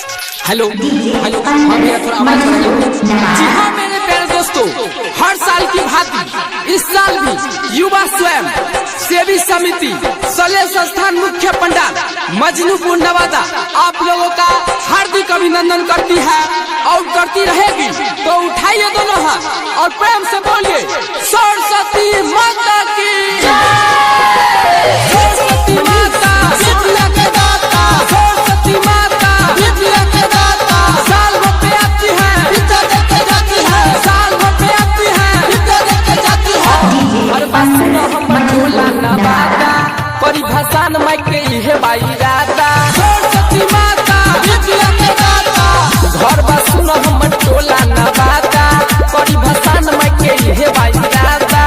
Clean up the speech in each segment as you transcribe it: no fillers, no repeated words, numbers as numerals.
Hello hello हाँ भैया थोड़ा आवाज बढ़ाइए। जी हाँ मेरे प्यारे दोस्तों, हर साल की भांति इस साल भी युवा स्वयं सेवी समिति सले संस्थान मुख्य पंडाल मजनूपुर नवादा आप लोगों का हार्दिक अभिनंदन करती है और करती रहेगी। तो उठाइए दोनों हाथ और प्रेम से बोलिए सरस्वती माता की सरस्वती माता विद्या के दाता, सरस्वती माता विद्या के दाता, साल भर पे आती है विद्या देके जाती है, साल भर पे आती है विद्या देके जाती है। हर बात सुनो हम झोला नवादा परिभाषा न मैं के इहे बाई राता, सरस्वती माता विद्या के दाता। घर बात सुनो हम झोला नवादा परिभाषा न मैं के इहे बाई राता।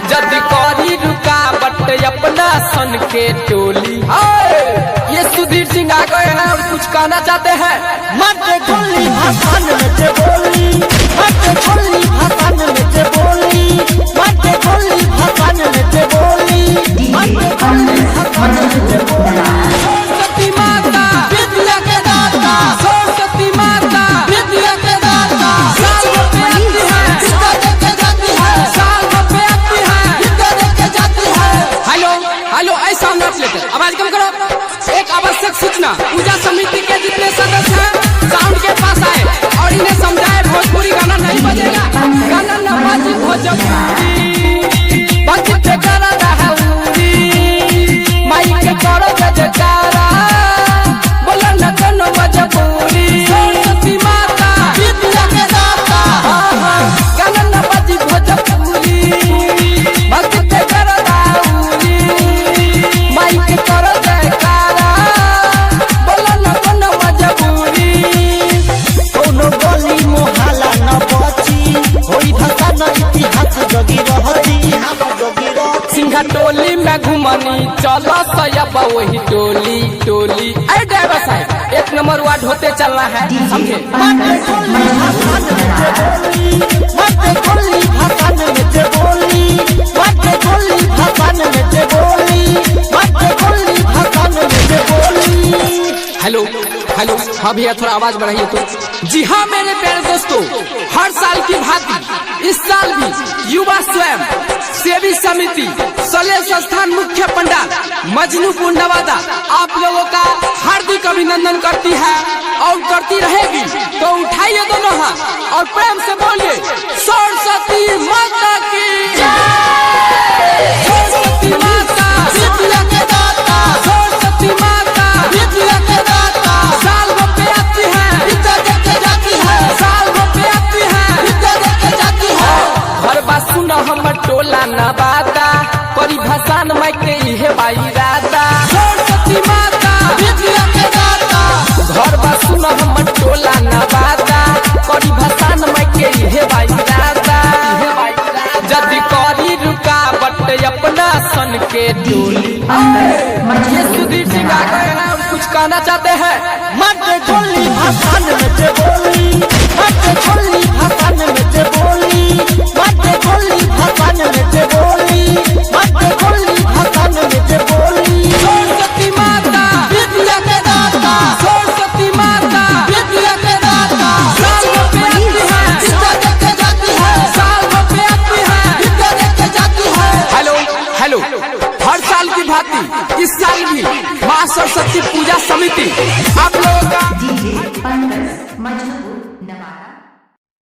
जद करी रुकावट अपना सन के टोली, ये सुधीर सिंह आ गए हैं और कुछ कहना चाहते हैं। मत खोली भाषण में से बोली, मत खोली भाषण में से बोली, मत खोली भाषण में से बोली, मत खोली भाषण में से बोली। सरस्वती माता विद्या के दाता, सरस्वती माता विद्या के दाता, साल भर पे आती है विद्या देके जाती है, साल भर पे आती है विद्या देके जाती है। हेलो हेलो ऐसा नोट लेते आवाज कम करो। एक आवश्यक सूचना, पूजा समिति के जितने सदस्य हैं साउंड के पास आए और इन्हें समझाए भोजपुरी गाना नहीं बजेगा, गाना न बाजी भोजपुरी बाजी पे करा रहूरी माई के करो जजकारा बोला न कनो मजबूरी। सरस्वती माता विद्या के दाता, गाना न बाजी भोजपुरी बाजी पे करा रहूरी माई के करो जजकारा बोला न कनो मजबूरी। कोनो गली मोहल्ला न बची, होई भाषा न इतिहास जगी रहती, जगी रहती। सिंघा टोली में घुमनी चलो सयब वही टोली टोली। अरे ड्राइवर साहब एक नंबर वार्ड होते चलना है, समझे। मत खोली भाषण में से बोली, मत खोली भाषण में से बोली, मत खोली भाषण में से बोली, मत खोली भाषण में से बोली। हेलो हेलो हाँ भैया थोड़ा आवाज बढ़ाइए तो। जी हाँ मेरे प्यारे दोस्तों, हर साल की भांति इस साल भी युवा स्वयं सेवी समिति सले संस्थान मुख्य पंडाल मजनूपुर नवादा आप लोगों का हार्दिक अभिनंदन करती है और करती रहेगी। तो उठाइए दोनों हाथ और प्रेम से बोलिए सरस्वती माता की सरस्वती माता विद्या के दाता, सरस्वती माता विद्या के दाता, साल भर पे आती है विद्या देके जाती है, साल भर पे आती है विद्या देके जाती है। हर बात सुनो हम टोला नवादा परिभाषा न मैं के इहे बाई राता, सरस्वती माता विद्या के दाता। घर बात सुनो हम टोला नवादा परिभाषा न मैं के इहे बाई राता। जद करी रुकावट अपना सन के टोली, ये सुधीर सिंह आ गए हैं और कुछ कहना चाहते हैं। मत खोली भाषण में से बोली, मत खोली भाषण में से बोली, मत खोली भाषण में से बोली, मत खोली भाषण में से बोली। सरस्वती माता विद्या के दाता, सरस्वती माता विद्या के दाता, साल भर पे आती है विद्या देके जाती है, साल भर पे आती है विद्या देके जाती है। हेलो हेलो हर साल की भांति इस साल भी माँ सरस्वती पूजा समिति आप लोगों का DJ पंकज मजनूपुर नवादा।